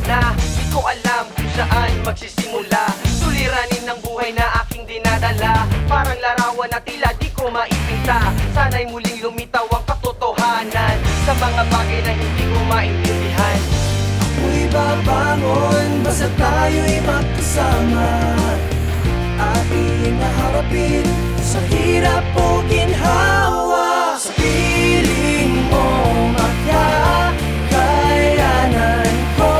na di ko alam kung saan magsisimula. Suliranin ng buhay na aking dinadala, parang larawan na tila di ko maipinta. Sana'y muling lumitaw ang katotohanan sa mga bagay na hindi ko maintindihan. Ako'y babangon basta tayo'y magkasama, ating naharapin sa hirap o ginhawa. Sa piling mo makakayanan ko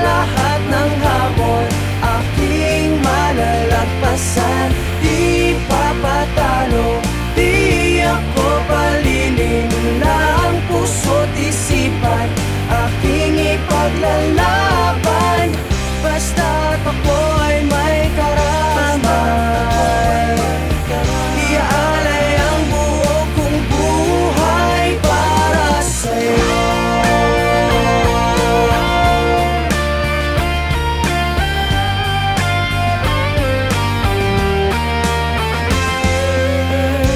lahat ng hamon, aking malalagpasan. Di papatalo, di ako palilinlang, puso't isipan aking ipaglalaban, basta't ako'y may karamay. Iaalay ang buo kong buhay para sa'yo.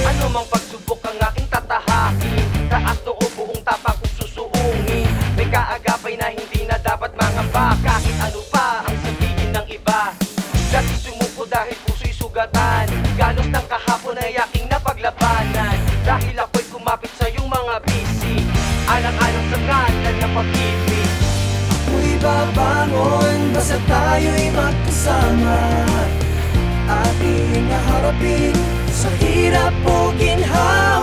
Ano mang pagsubok ang aking tatahakin, taas noo buong tapang kong susuungin. May kaagapay na hindi na dapat mangamba, kahit ano pa ang sabihin ng iba. Dati sumuko dahil puso'y sugatan, galos ng kahapon ay aking napaglabanan. Dahil ako'y kumapit sa iyong mga bisi, alang-alang sa ngalan ng pag-ibig. Ako'y babangon basta tayo'y magkasama, ating naharapin sa hirap o ginhawa.